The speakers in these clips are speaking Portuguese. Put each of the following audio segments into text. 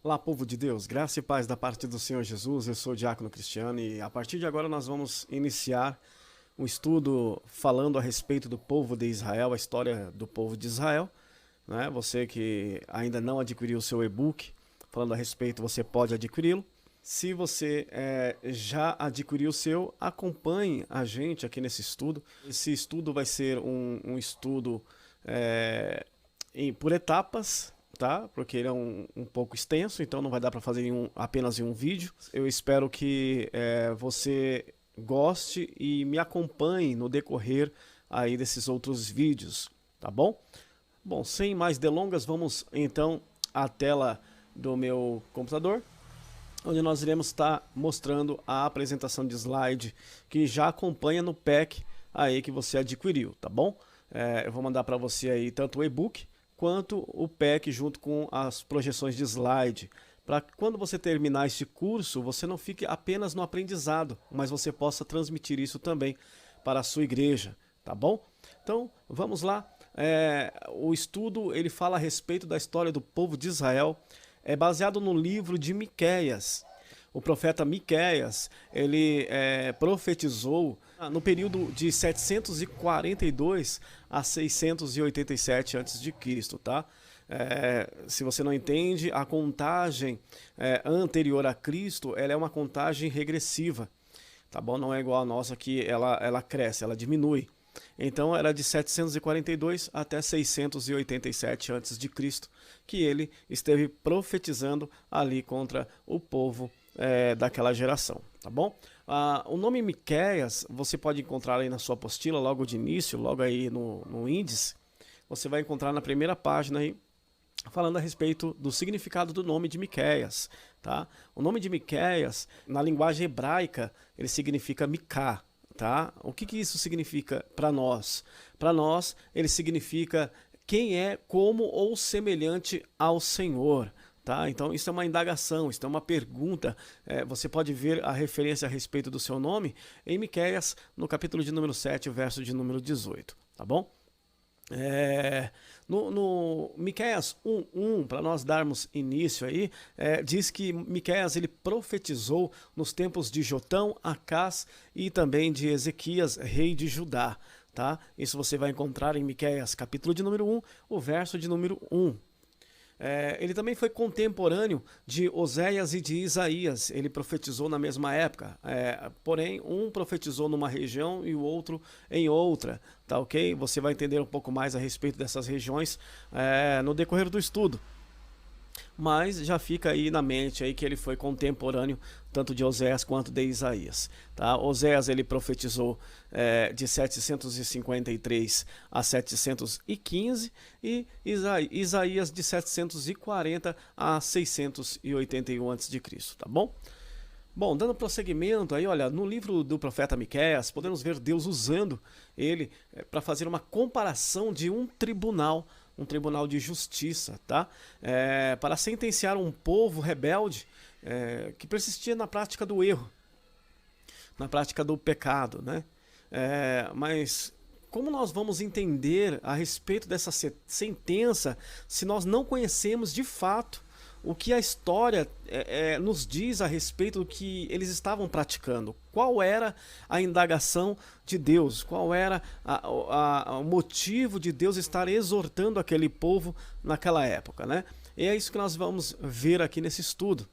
Olá, povo de Deus, graça e paz da parte do Senhor Jesus. Eu sou o Diácono Cristiano e a partir de agora nós vamos iniciar um estudo falando a respeito do povo de Israel, a história do povo de Israel, né? Você que ainda não adquiriu o seu e-book falando a respeito, você pode adquiri-lo. Se você já adquiriu o seu, acompanhe a gente aqui nesse estudo. Esse estudo vai ser um estudo por etapas, tá? Porque ele é um pouco extenso, então não vai dar para fazer apenas em um vídeo. Eu espero que você goste e me acompanhe no decorrer aí desses outros vídeos, tá bom? Bom, sem mais delongas, vamos então à tela do meu computador, onde nós iremos estar mostrando a apresentação de slide que já acompanha no pack aí que você adquiriu, tá bom? Eu vou mandar para você aí tanto o e-book quanto o pack junto com as projeções de slide, para que quando você terminar este curso, você não fique apenas no aprendizado, mas você possa transmitir isso também para a sua igreja, tá bom? Então, vamos lá. O estudo ele fala a respeito da história do povo de Israel, é baseado no livro de Miqueias. O profeta Miqueias, ele profetizou no período de 742 a 687 a.C., tá? Se você não entende, a contagem anterior a Cristo, ela é uma contagem regressiva, tá bom? Não é igual a nossa que ela cresce, ela diminui. Então era de 742 até 687 a.C. que ele esteve profetizando ali contra o povo daquela geração, tá bom? O nome Miqueias você pode encontrar aí na sua apostila, logo de início, logo aí no índice, você vai encontrar na primeira página aí, falando a respeito do significado do nome de Miqueias, tá? O nome de Miqueias, na linguagem hebraica, ele significa Micá, tá? O que isso significa para nós? Para nós, ele significa quem é como ou semelhante ao Senhor, tá? Então isso é uma indagação, isso é uma pergunta. Você pode ver a referência a respeito do seu nome em Miqueias, no capítulo de número 7, verso de número 18, tá bom? No Miqueias 1:1, para nós darmos início aí, diz que Miqueias ele profetizou nos tempos de Jotão, Acás e também de Ezequias, rei de Judá, tá? Isso você vai encontrar em Miqueias capítulo de número 1, o verso de número 1. Ele também foi contemporâneo de Oséias e de Isaías, ele profetizou na mesma época, porém um profetizou numa região e o outro em outra, tá ok? Você vai entender um pouco mais a respeito dessas regiões no decorrer do estudo. Mas já fica aí na mente aí que ele foi contemporâneo tanto de Oséias quanto de Isaías, tá? Oséias ele profetizou de 753 a 715 e Isaías de 740 a 681 a.C., tá bom? Bom, dando prosseguimento aí, olha, no livro do profeta Miqueias, podemos ver Deus usando ele para fazer uma comparação de um tribunal de justiça, tá? Para sentenciar um povo rebelde que persistia na prática do erro, na prática do pecado, né? Mas como nós vamos entender a respeito dessa sentença se nós não conhecemos de fato o que a história nos diz a respeito do que eles estavam praticando? Qual era a indagação de Deus? Qual era o motivo de Deus estar exortando aquele povo naquela época, né? E é isso que nós vamos ver aqui nesse estudo,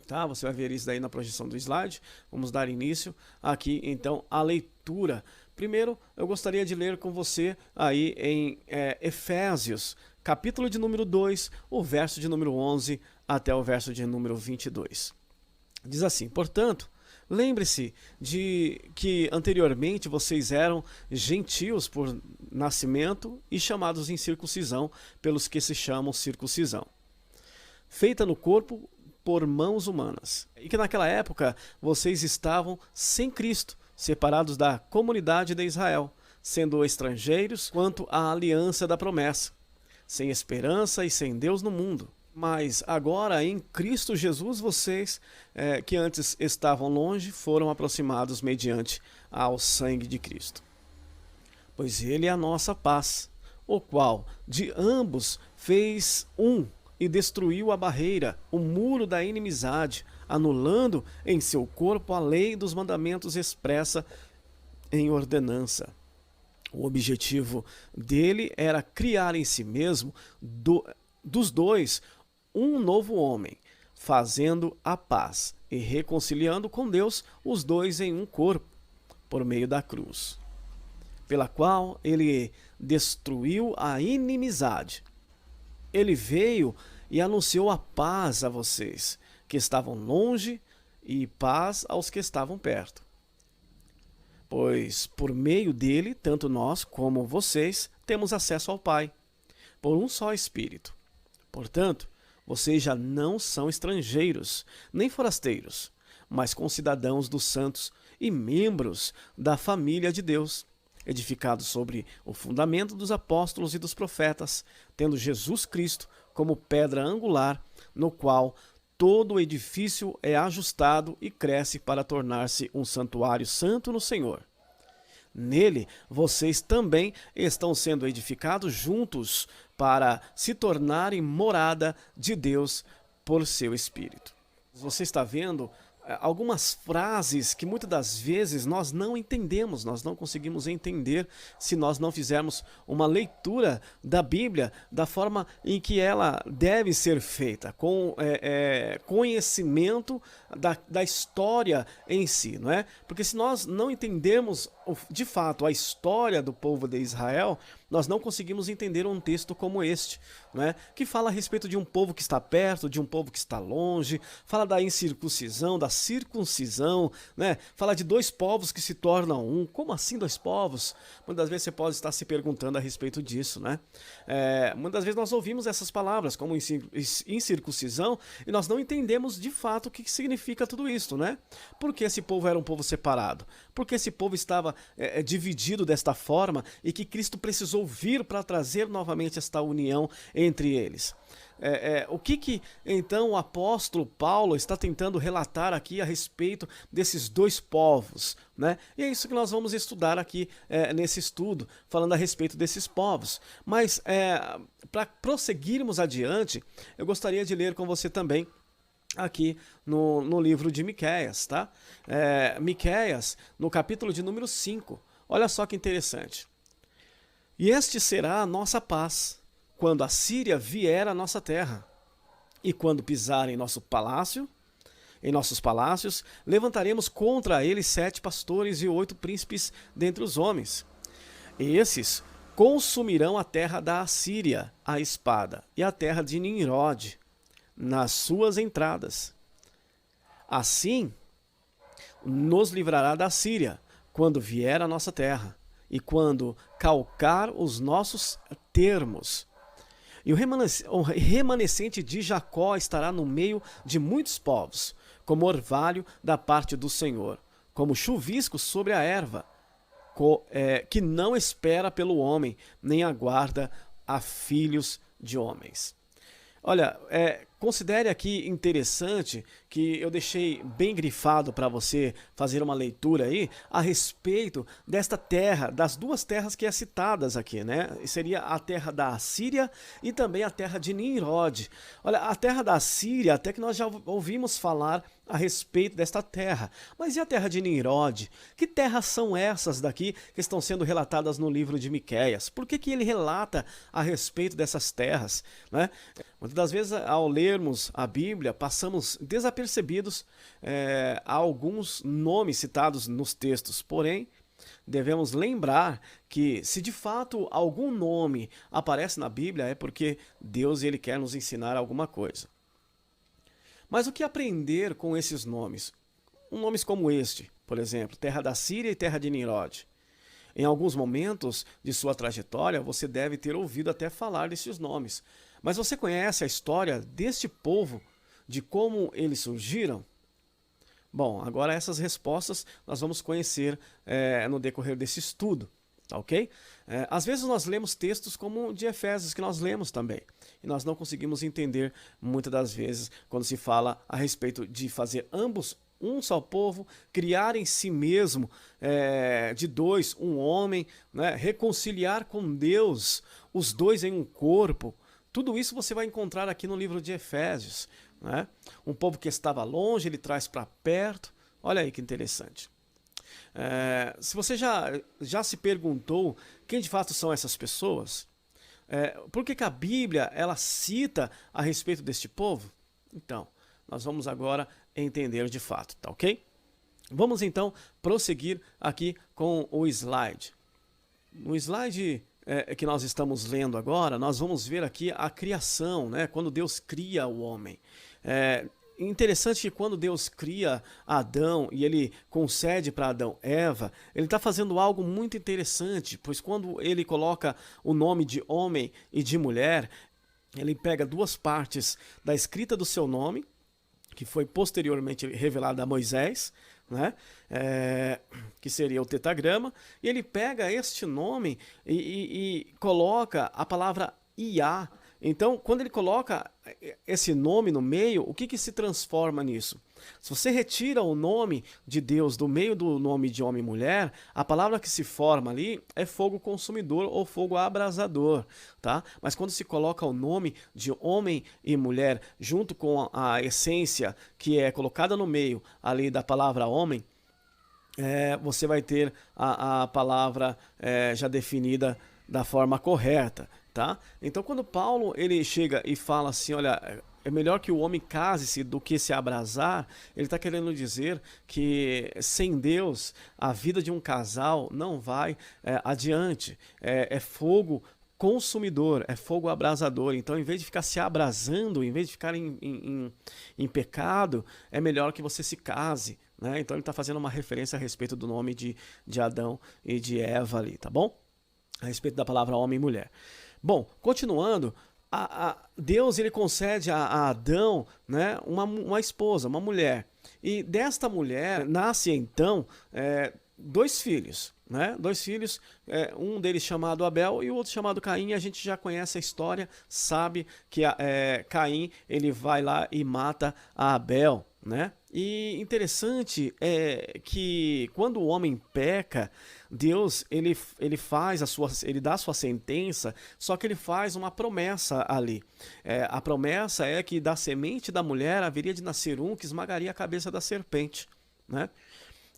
tá? Você vai ver isso daí na projeção do slide. Vamos dar início aqui então à leitura. Primeiro, eu gostaria de ler com você aí em Efésios, capítulo de número 2, o verso de número 11 até o verso de número 22. Diz assim: portanto, lembre-se de que anteriormente vocês eram gentios por nascimento e chamados em circuncisão pelos que se chamam circuncisão, feita no corpo por mãos humanas, e que naquela época vocês estavam sem Cristo, separados da comunidade de Israel, sendo estrangeiros quanto à aliança da promessa, sem esperança e sem Deus no mundo. Mas agora em Cristo Jesus vocês, que antes estavam longe, foram aproximados mediante ao sangue de Cristo. Pois ele é a nossa paz, o qual de ambos fez um, e destruiu a barreira, o muro da inimizade, anulando em seu corpo a lei dos mandamentos expressa em ordenança. O objetivo dele era criar em si mesmo, dos dois, um novo homem, fazendo a paz e reconciliando com Deus os dois em um corpo, por meio da cruz, pela qual ele destruiu a inimizade. Ele veio e anunciou a paz a vocês que estavam longe e paz aos que estavam perto. Pois por meio dele, tanto nós como vocês temos acesso ao Pai, por um só Espírito. Portanto, vocês já não são estrangeiros, nem forasteiros, mas concidadãos dos santos e membros da família de Deus, edificados sobre o fundamento dos apóstolos e dos profetas, tendo Jesus Cristo como pedra angular, no qual todo o edifício é ajustado e cresce para tornar-se um santuário santo no Senhor. Nele, vocês também estão sendo edificados juntos para se tornarem morada de Deus por seu Espírito. Você está vendo algumas frases que muitas das vezes nós não entendemos, nós não conseguimos entender se nós não fizermos uma leitura da Bíblia da forma em que ela deve ser feita, com conhecimento da história em si, não é? Porque se nós não entendermos de fato a história do povo de Israel, nós não conseguimos entender um texto como este, né? Que fala a respeito de um povo que está perto, de um povo que está longe, fala da incircuncisão, da circuncisão, né? Fala de dois povos que se tornam um. Como assim dois povos? Muitas vezes você pode estar se perguntando a respeito disso, né? Muitas vezes nós ouvimos essas palavras como incircuncisão e nós não entendemos de fato o que significa tudo isso, né? Por que esse povo era um povo separado? Porque esse povo estava dividido desta forma e que Cristo precisou vir para trazer novamente esta união entre eles. O que então o apóstolo Paulo está tentando relatar aqui a respeito desses dois povos, né? E é isso que nós vamos estudar aqui nesse estudo, falando a respeito desses povos. Mas para prosseguirmos adiante, eu gostaria de ler com você também aqui no livro de Miqueias, tá? Miqueias, no capítulo de número 5. Olha só que interessante. E este será a nossa paz, quando a Síria vier à nossa terra, e quando pisar em nossos palácios, levantaremos contra eles 7 pastores e 8 príncipes dentre os homens. E esses consumirão a terra da Assíria, a espada, e a terra de Nimrode, nas suas entradas. Assim, nos livrará da Síria, quando vier à nossa terra, e quando calcar os nossos termos. E o remanescente de Jacó estará no meio de muitos povos, como orvalho da parte do Senhor, como chuvisco sobre a erva, que não espera pelo homem, nem aguarda a filhos de homens. Olha, considere aqui interessante que eu deixei bem grifado para você fazer uma leitura aí a respeito desta terra, das duas terras que é citadas aqui, né? Seria a terra da Assíria e também a terra de Nimrode. Olha, a terra da Assíria, até que nós já ouvimos falar a respeito desta terra. Mas e a terra de Nimrode? Que terras são essas daqui que estão sendo relatadas no livro de Miqueias? Por que ele relata a respeito dessas terras, né? Muitas das vezes, ao lermos a Bíblia, passamos desapercebidos a alguns nomes citados nos textos. Porém, devemos lembrar que se de fato algum nome aparece na Bíblia é porque Deus ele quer nos ensinar alguma coisa. Mas o que aprender com esses nomes? Nomes como este, por exemplo, terra da Síria e terra de Nimrode. Em alguns momentos de sua trajetória, você deve ter ouvido até falar desses nomes. Mas você conhece a história deste povo, de como eles surgiram? Bom, agora essas respostas nós vamos conhecer no decorrer desse estudo, tá ok? Às vezes nós lemos textos como o de Efésios, que nós lemos também, e nós não conseguimos entender muitas das vezes quando se fala a respeito de fazer ambos um só povo, criar em si mesmo de dois um homem, né? Reconciliar com Deus os dois em um corpo. Tudo isso você vai encontrar aqui no livro de Efésios, né? Um povo que estava longe, ele traz para perto. Olha aí que interessante. Se você já se perguntou quem de fato são essas pessoas, por que a Bíblia ela cita a respeito deste povo? Então, nós vamos agora entender de fato, tá ok? Vamos então prosseguir aqui com o slide. No slide que nós estamos lendo agora, nós vamos ver aqui a criação, né? Quando Deus cria o homem. Interessante que quando Deus cria Adão e ele concede para Adão Eva, ele está fazendo algo muito interessante, pois quando ele coloca o nome de homem e de mulher, ele pega duas partes da escrita do seu nome, que foi posteriormente revelada a Moisés, né? Que seria o tetragrama, e ele pega este nome e coloca a palavra Iá. Então, quando ele coloca esse nome no meio, o que se transforma nisso? Se você retira o nome de Deus do meio do nome de homem e mulher, a palavra que se forma ali é fogo consumidor ou fogo abrasador, tá? Mas quando se coloca o nome de homem e mulher junto com a essência que é colocada no meio ali da palavra homem, você vai ter a palavra já definida da forma correta, tá? Então quando Paulo ele chega e fala assim, olha, é melhor que o homem case-se do que se abrasar, ele está querendo dizer que sem Deus a vida de um casal não vai adiante, é fogo consumidor, é fogo abrasador. Então, em vez de ficar se abrasando, em vez de ficar em pecado, é melhor que você se case, né? Então ele está fazendo uma referência a respeito do nome de Adão e de Eva ali, tá bom? A respeito da palavra homem e mulher. Bom, continuando, Deus ele concede a Adão, né, uma esposa, uma mulher. E desta mulher nasce então dois filhos, né? Dois filhos, um deles chamado Abel e o outro chamado Caim. A gente já conhece a história, sabe que Caim ele vai lá e mata a Abel, né? E interessante é que quando o homem peca, Deus ele ele dá a sua sentença, só que ele faz uma promessa ali. A promessa é que da semente da mulher haveria de nascer um que esmagaria a cabeça da serpente, né?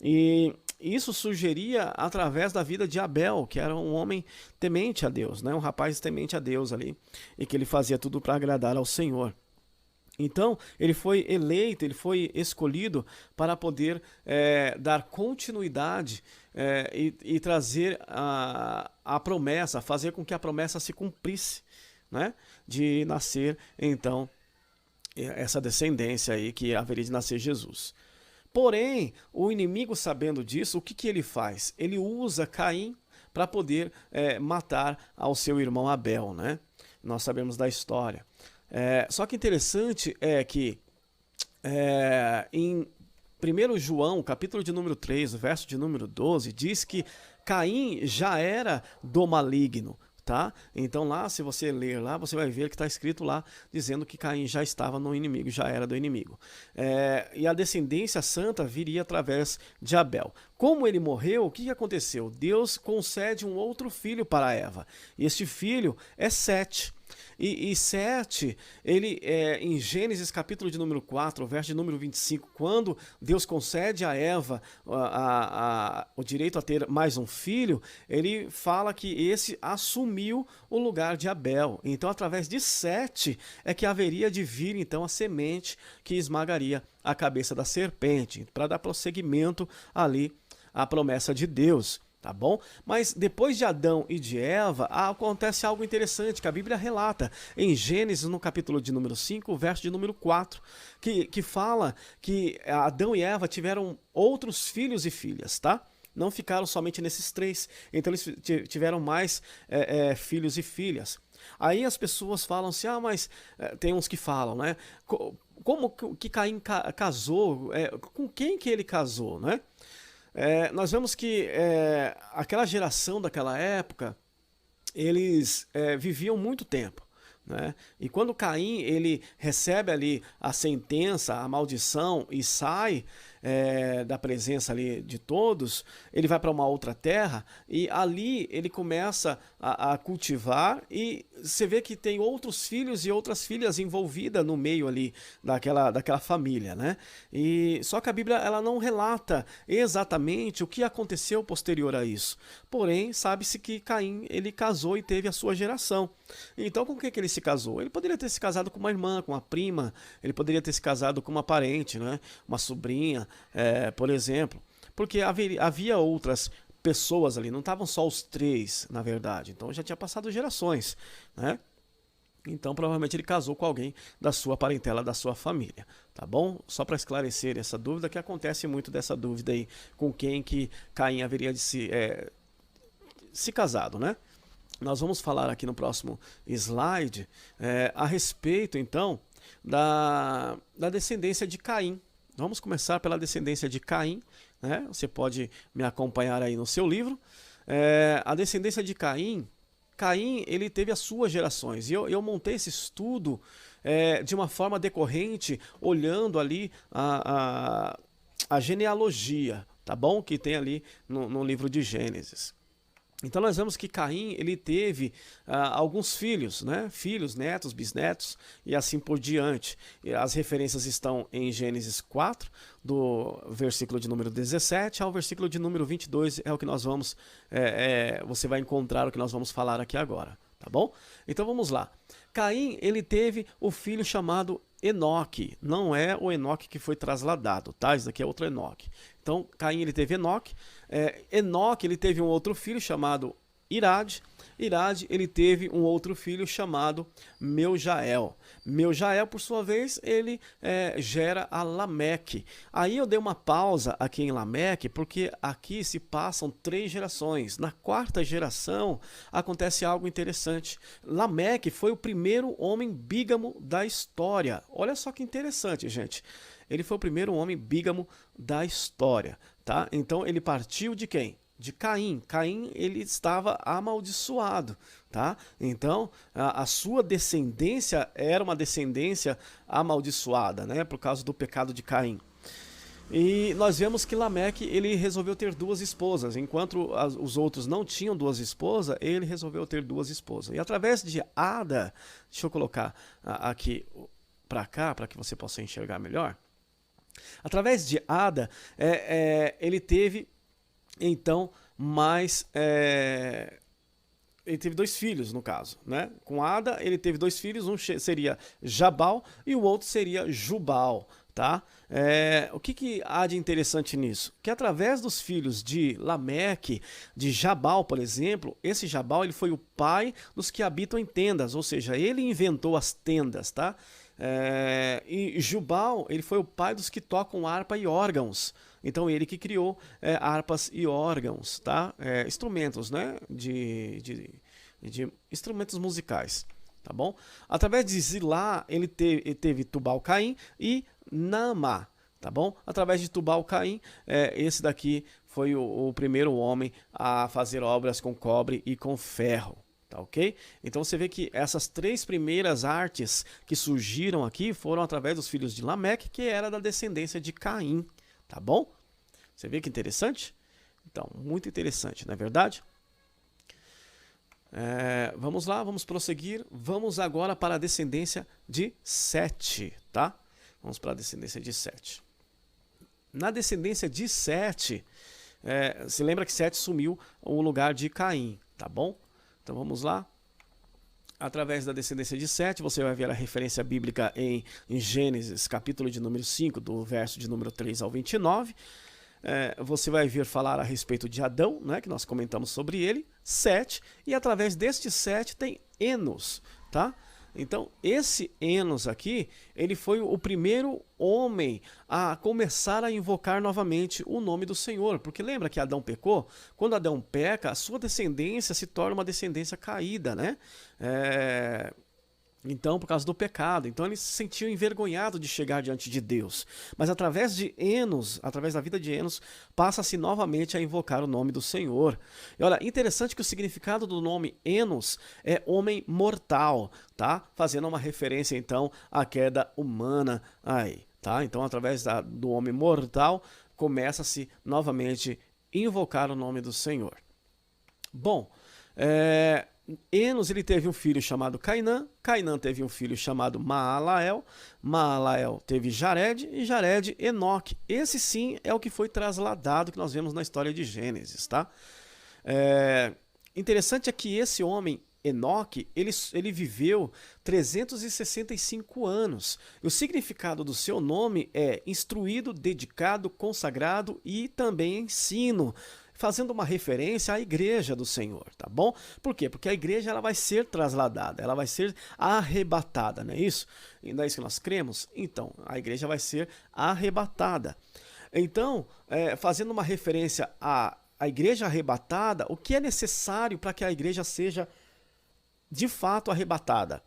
E isso surgiria através da vida de Abel, que era um homem temente a Deus, né? Um rapaz temente a Deus ali, e que ele fazia tudo para agradar ao Senhor. Então, ele foi eleito, ele foi escolhido para poder dar continuidade e trazer a promessa, fazer com que a promessa se cumprisse, né? De nascer, então, essa descendência aí que haveria de nascer Jesus. Porém, o inimigo, sabendo disso, o que ele faz? Ele usa Caim para poder matar ao seu irmão Abel, né? Nós sabemos da história. Só que interessante é que em 1 João, capítulo de número 3, verso de número 12, diz que Caim já era do maligno, tá? Então lá, se você ler lá, você vai ver que está escrito lá, dizendo que Caim já estava no inimigo, já era do inimigo. E a descendência santa viria através de Abel. Como ele morreu, o que aconteceu? Deus concede um outro filho para Eva. E este filho é Sete. E Sete, ele em Gênesis capítulo de número 4, verso de número 25, quando Deus concede a Eva o direito a ter mais um filho, ele fala que esse assumiu o lugar de Abel. Então, através de Sete é que haveria de vir então a semente que esmagaria a cabeça da serpente, para dar prosseguimento ali à promessa de Deus. Tá bom? Mas depois de Adão e de Eva, acontece algo interessante que a Bíblia relata em Gênesis, no capítulo de número 5, verso de número 4, que fala que Adão e Eva tiveram outros filhos e filhas, tá? Não ficaram somente nesses três, então eles tiveram mais filhos e filhas. Aí as pessoas falam assim, mas tem uns que falam, né? Como que Caim casou? Com quem que ele casou, né? Nós vemos que aquela geração daquela época, eles viviam muito tempo, né? E quando Caim ele recebe ali a sentença, a maldição e sai, da presença ali de todos, ele vai para uma outra terra e ali ele começa a cultivar e você vê que tem outros filhos e outras filhas envolvidas no meio ali daquela família, né? E só que a Bíblia ela não relata exatamente o que aconteceu posterior a isso. Porém, sabe-se que Caim ele casou e teve a sua geração. Então, com que ele se casou? Ele poderia ter se casado com uma irmã, com uma prima, ele poderia ter se casado com uma parente, né? Uma sobrinha, por exemplo, porque havia outras pessoas ali, não estavam só os três, na verdade. Então já tinha passado gerações, né? Então provavelmente ele casou com alguém da sua parentela, da sua família, tá bom? Só para esclarecer essa dúvida, que acontece muito dessa dúvida aí, com quem que Caim haveria de se casado, né? Nós vamos falar aqui no próximo slide a respeito, então, da descendência de Caim. Vamos começar pela descendência de Caim, né? Você pode me acompanhar aí no seu livro. A descendência de Caim, ele teve as suas gerações. E eu montei esse estudo de uma forma decorrente, olhando ali a genealogia, tá bom? Que tem ali no livro de Gênesis. Então nós vemos que Caim ele teve alguns filhos, né? Filhos, netos, bisnetos e assim por diante. E as referências estão em Gênesis 4, do versículo de número 17 ao versículo de número 22, é o que nós vamos, você vai encontrar o que nós vamos falar aqui agora, tá bom? Então vamos lá. Caim ele teve o filho chamado Enoque, não é o Enoque que foi trasladado, tá? Esse daqui é outro Enoque. Então Caim ele teve Enoque, Enoque ele teve um outro filho chamado Irade, ele teve um outro filho chamado Meujael. Meujael, por sua vez, ele gera a Lameque. Aí eu dei uma pausa aqui em Lameque, porque aqui se passam 3 gerações. Na 4ª geração acontece algo interessante. Lameque foi o primeiro homem bígamo da história. Olha só que interessante, gente. Ele foi o primeiro homem bígamo da história, tá? Então ele partiu de quem? De Caim. Caim ele estava amaldiçoado, tá? Então a sua descendência era uma descendência amaldiçoada, né? Por causa do pecado de Caim. E nós vemos que Lameque ele resolveu ter 2 esposas, enquanto os outros não tinham 2 esposas, ele resolveu ter 2 esposas. E através de Ada, deixa eu colocar aqui para cá para que você possa enxergar melhor. Através de Ada, ele teve então ele teve 2 filhos no caso, né? Com Ada ele teve 2 filhos, um seria Jabal e o outro seria Jubal, tá? O que há de interessante nisso? Que através dos filhos de Lameque, de Jabal, por exemplo, esse Jabal ele foi o pai dos que habitam em tendas, ou seja, ele inventou as tendas, tá? E Jubal ele foi o pai dos que tocam harpa e órgãos. Então ele que criou harpas e órgãos, tá? Instrumentos, né? de instrumentos musicais, tá bom? Através de Zilá ele teve Tubal-Caim e Naamá, tá bom? Através de Tubal-Caim, esse daqui foi o primeiro homem a fazer obras com cobre e com ferro. Tá, ok? Então você vê que essas 3 primeiras artes que surgiram aqui foram através dos filhos de Lameque, que era da descendência de Caim, tá bom? Você vê que interessante? Então, muito interessante, não é verdade? Vamos lá, vamos prosseguir. Vamos agora para a descendência de Sete, tá? Vamos para a descendência de Sete. Na descendência de Sete, se lembra que Sete sumiu o lugar de Caim, tá bom? Então vamos lá. Através da descendência de Sete, você vai ver a referência bíblica em Gênesis, capítulo de número 5, do verso de número 3 ao 29. Você vai ver falar a respeito de Adão, né, que nós comentamos sobre ele, Sete, e através deste Sete tem Enos, tá? Então, esse Enos aqui, ele foi o primeiro homem a começar a invocar novamente o nome do Senhor. Porque lembra que Adão pecou? Quando Adão peca, a sua descendência se torna uma descendência caída, né? Então, por causa do pecado. Então, ele se sentiu envergonhado de chegar diante de Deus. Mas através de Enos, através da vida de Enos, passa-se novamente a invocar o nome do Senhor. E olha, interessante que o significado do nome Enos é homem mortal, tá? Fazendo uma referência, então, à queda humana aí. tá? Então, através do homem mortal, começa-se novamente invocar o nome do Senhor. Bom, Enos ele teve um filho chamado Cainã, Cainã teve um filho chamado Maalael, Maalael teve Jared e Jared Enoque. Esse sim é o que foi trasladado, que nós vemos na história de Gênesis, tá? Interessante é que esse homem, Enoque, ele viveu 365 anos. E o significado do seu nome é instruído, dedicado, consagrado e também ensino, fazendo uma referência à igreja do Senhor, tá bom? Por quê? Porque a igreja ela vai ser trasladada, ela vai ser arrebatada, não é isso? E não é isso que nós cremos? Então, a igreja vai ser arrebatada. Então, fazendo uma referência à igreja arrebatada, o que é necessário para que a igreja seja de fato arrebatada?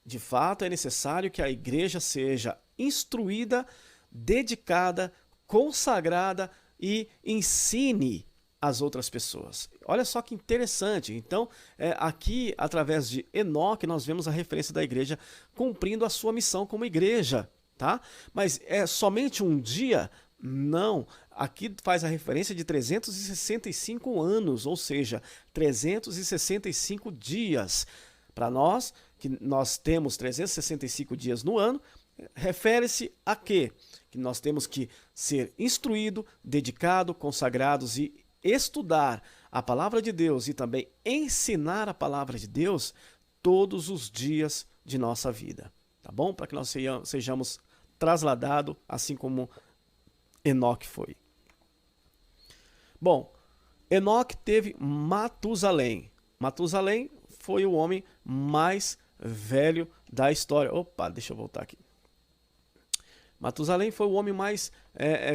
De fato, é necessário que a igreja seja instruída, dedicada, consagrada e ensine as outras pessoas. Olha só que interessante. Então, aqui, através de Enoque, nós vemos a referência da igreja cumprindo a sua missão como igreja, tá? Mas é somente um dia? Não. Aqui faz a referência de 365 anos, ou seja, 365 dias. Para nós, que nós temos 365 dias no ano, refere-se a quê? Que nós temos que ser instruído, dedicado, consagrados e estudar a palavra de Deus e também ensinar a palavra de Deus todos os dias de nossa vida, tá bom? Para que nós sejamos trasladados, assim como Enoque foi. Bom, Enoque teve Matusalém. Matusalém foi o homem mais velho da história. Opa, deixa eu voltar aqui. Matusalém foi o homem mais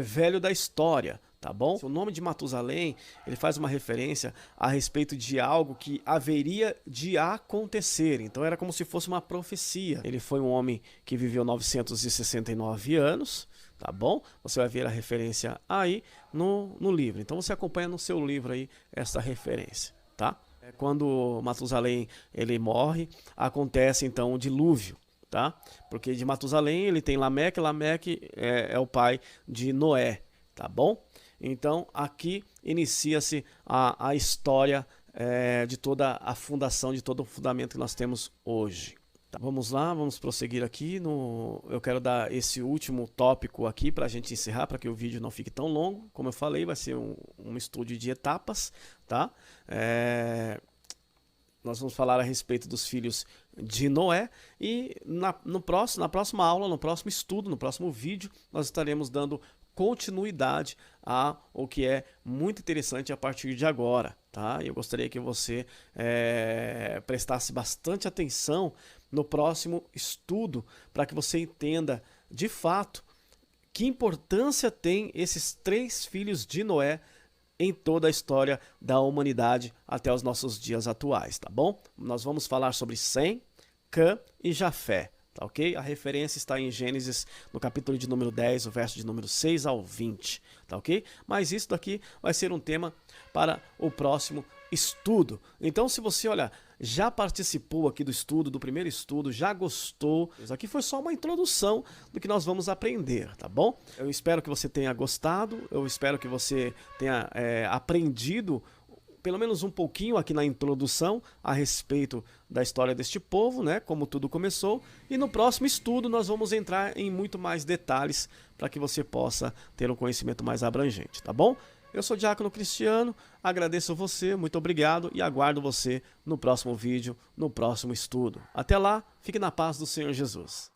velho da história, tá bom? O nome de Matusalém, ele faz uma referência a respeito de algo que haveria de acontecer. Então era como se fosse uma profecia. Ele foi um homem que viveu 969 anos, tá bom? Você vai ver a referência aí no livro. Então você acompanha no seu livro aí essa referência, tá? Quando Matusalém ele morre, acontece então o dilúvio. Tá? Porque de Matusalém ele tem Lameque, Lameque é o pai de Noé, tá bom? Então aqui inicia-se a história de toda a fundação, de todo o fundamento que nós temos hoje. Tá, vamos lá, vamos prosseguir aqui. Eu quero dar esse último tópico aqui para a gente encerrar, para que o vídeo não fique tão longo. Como eu falei, vai ser um estudo de etapas, tá? Nós vamos falar a respeito dos filhos de Noé e na próxima aula, no próximo estudo, no próximo vídeo, nós estaremos dando continuidade ao que é muito interessante a partir de agora, tá? Eu gostaria que você prestasse bastante atenção no próximo estudo para que você entenda de fato que importância tem esses 3 filhos de Noé em toda a história da humanidade até os nossos dias atuais, tá bom? Nós vamos falar sobre Sem, Cã e Jafé, tá ok? A referência está em Gênesis, no capítulo de número 10, o verso de número 6 ao 20, tá ok? Mas isso daqui vai ser um tema para o próximo estudo. Então, se você, olha, já participou aqui do estudo, do primeiro estudo, já gostou, isso aqui foi só uma introdução do que nós vamos aprender, tá bom? Eu espero que você tenha gostado, eu espero que você tenha aprendido pelo menos um pouquinho aqui na introdução a respeito da história deste povo, né, como tudo começou, e no próximo estudo nós vamos entrar em muito mais detalhes para que você possa ter um conhecimento mais abrangente, tá bom? Eu sou o Diácono Cristiano, agradeço você, muito obrigado e aguardo você no próximo vídeo, no próximo estudo. Até lá, fique na paz do Senhor Jesus.